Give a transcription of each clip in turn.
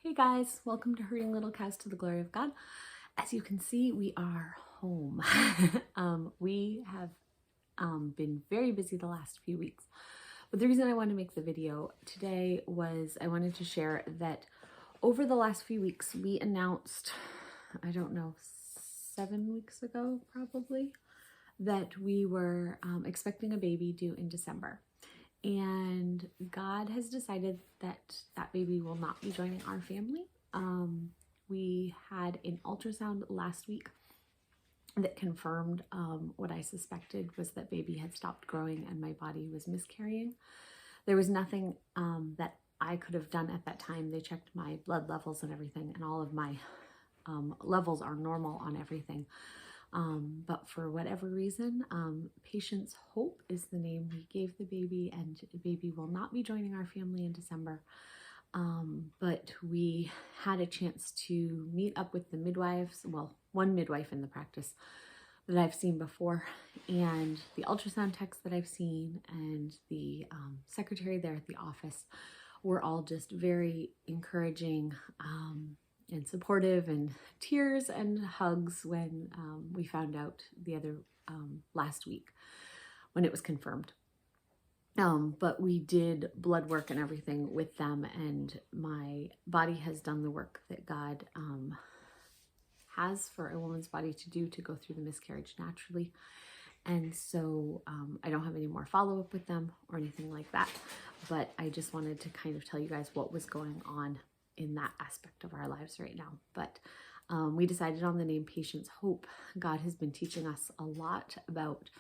Hey guys, welcome to Herding Little Cows to the Glory of God. As you can see, we are home. We have been very busy the last few weeks. But the reason I wanted to make the video today was I wanted to share that over the last few weeks, we announced, I don't know, 7 weeks ago probably, that we were expecting a baby due in December. And God has decided that that baby will not be joining our family. We had an ultrasound last week that confirmed what I suspected was that baby had stopped growing and my body was miscarrying. There was nothing that I could have done at that time. They checked my blood levels and everything, and all of my levels are normal on everything. But for whatever reason, Patience Hope is the name we gave the baby, and the baby will not be joining our family in December. But we had a chance to meet up with the midwives, well, one midwife in the practice that I've seen before, and the ultrasound techs that I've seen, and the secretary there at the office were all just very encouraging and supportive, and tears and hugs when we found out the other last week when it was confirmed. But we did blood work and everything with them, and my body has done the work that God has for a woman's body to do to go through the miscarriage naturally. And so I don't have any more follow-up with them or anything like that, but I just wanted to kind of tell you guys what was going on in that aspect of our lives right now. But we decided on the name Patience Hope. God has been teaching us a lot about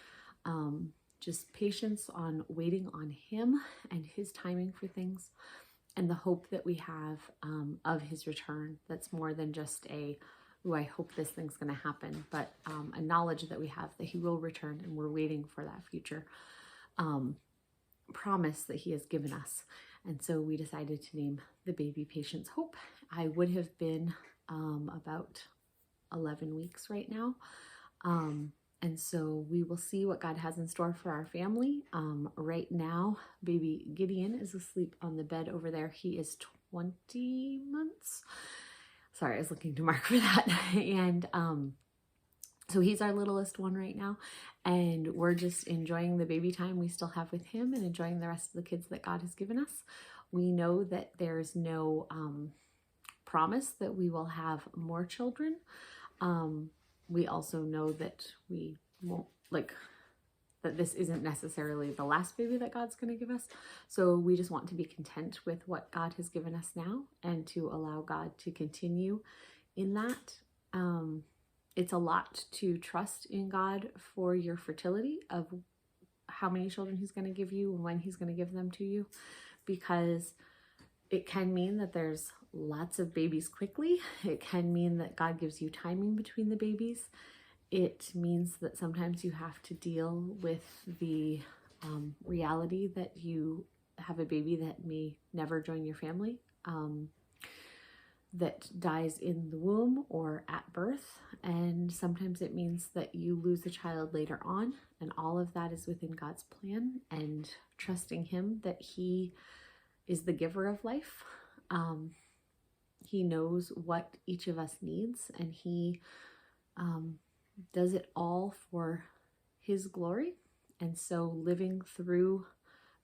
just patience on waiting on Him and His timing for things, and the hope that we have of His return. That's more than just a, ooh, I hope this thing's going to happen, but a knowledge that we have that He will return, and we're waiting for that future promise that He has given us. And so we decided to name the baby Patience Hope. I would have been about 11 weeks right now. And so we will see what God has in store for our family. Right now, baby Gideon is asleep on the bed over there. He is 20 months. Sorry, I was looking to Mark for that. And so he's our littlest one right now, and we're just enjoying the baby time we still have with him and enjoying the rest of the kids that God has given us. We know that there's no promise that we will have more children. We also know that we won't, that this isn't necessarily the last baby that God's going to give us. So we just want to be content with what God has given us now and to allow God to continue in that. It's a lot to trust in God for your fertility of how many children He's going to give you and when He's going to give them to you, because it can mean that there's lots of babies quickly. It can mean that God gives you timing between the babies. It means that sometimes you have to deal with the reality that you have a baby that may never join your family, that dies in the womb or at birth. And sometimes it means that you lose a child later on, and all of that is within God's plan, and trusting Him that He is the giver of life. He knows what each of us needs, and He does it all for His glory. And so living through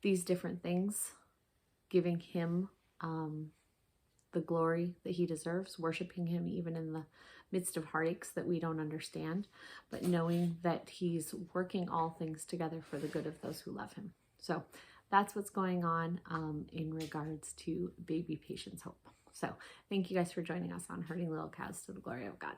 these different things, giving Him the glory that He deserves, worshiping Him even in the midst of heartaches that we don't understand, but knowing that He's working all things together for the good of those who love Him. So that's what's going on in regards to baby Patience Hope. So thank you guys for joining us on Herding Little Cows to the Glory of God.